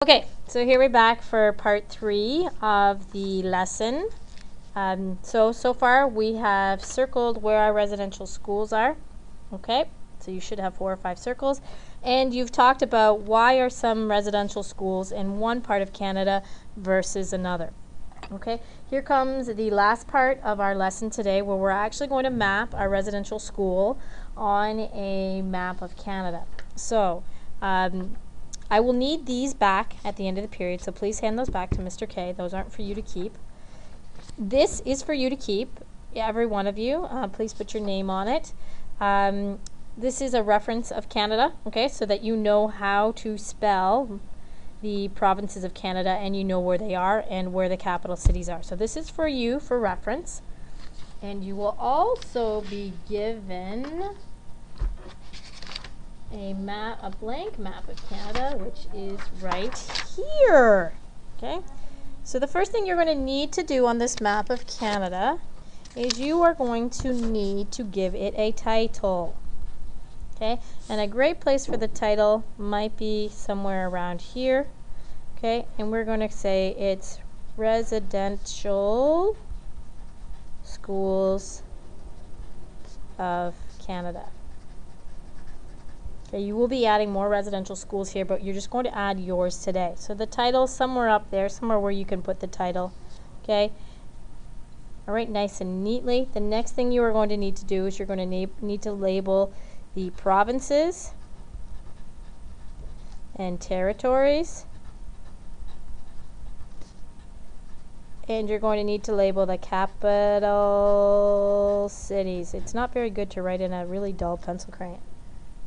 Okay, so here we're back for part 3 of the lesson. So far we have circled where our residential schools are. Okay, so you should have 4 or 5 circles. And you've talked about why are some residential schools in one part of Canada versus another. Okay, here comes the last part of our lesson today where we're actually going to map our residential school on a map of Canada. So, I will need these back at the end of the period, so please hand those back to Mr. K. Those aren't for you to keep. This is for you to keep, every one of you. Please put your name on it. This is a reference of Canada, okay, so that you know how to spell the provinces of Canada and you know where they are and where the capital cities are. So this is for you for reference. And you will also be given a blank map of Canada, which is right here. Okay, so the first thing you're going to need to do on this map of Canada is you are going to need to give it a title. Okay, and a great place for the title might be somewhere around here. Okay, and we're going to say it's Residential Schools of Canada. Okay, you will be adding more residential schools here, but you're just going to add yours today. So the title somewhere up there, somewhere where you can put the title. Okay. All right, nice and neatly. The next thing you are going to need to do is you're going to need to label the provinces and territories. And you're going to need to label the capital cities. It's not very good to write in a really dull pencil crayon.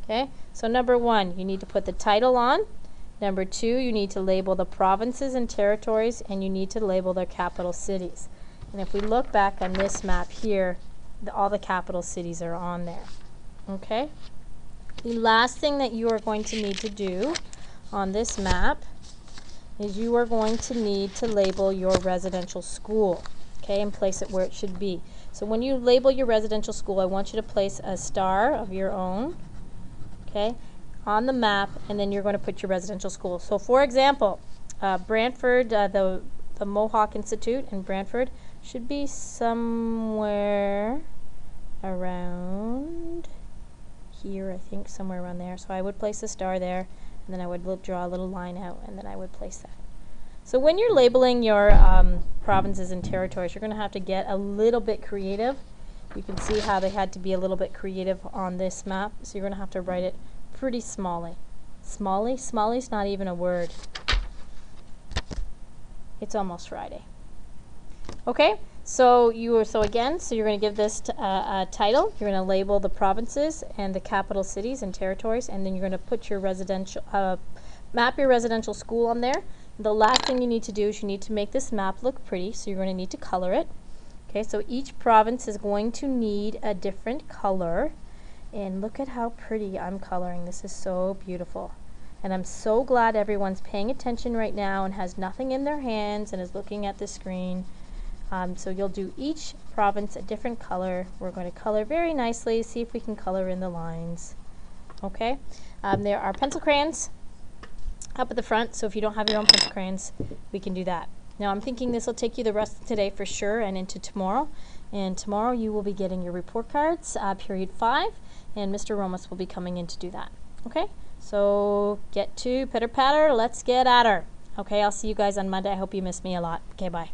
Okay, so number 1, you need to put the title on. Number 2, you need to label the provinces and territories, and you need to label their capital cities. And if we look back on this map here, all the capital cities are on there. Okay, the last thing that you are going to need to do on this map is you are going to need to label your residential school, okay, and place it where it should be. So when you label your residential school, I want you to place a star of your own, okay, on the map, and then you're going to put your residential school. So for example, Brantford, the Mohawk Institute in Brantford should be somewhere around here, I think, somewhere around there. So I would place a star there, and then I would draw a little line out, and then I would place that. So when you're labeling your provinces and territories, you're going to have to get a little bit creative. You can see how they had to be a little bit creative on this map, so you're going to have to write it pretty smally. Smally? Smally's not even a word. It's almost Friday. Okay, so you're going to give this a title. You're going to label the provinces and the capital cities and territories, and then you're going to put your map your residential school on there. The last thing you need to do is you need to make this map look pretty, so you're going to need to color it. Okay, so each province is going to need a different color. And look at how pretty I'm coloring. This is so beautiful. And I'm so glad everyone's paying attention right now and has nothing in their hands and is looking at the screen. So you'll do each province a different color. We're going to color very nicely, see if we can color in the lines. Okay, there are pencil crayons up at the front, so if you don't have your own pencil crayons, we can do that. Now I'm thinking this will take you the rest of today for sure and into tomorrow. And tomorrow you will be getting your report cards, period 5, and Mr. Romas will be coming in to do that. Okay, so get to pitter patter, let's get at her. Okay, I'll see you guys on Monday. I hope you miss me a lot. Okay, bye.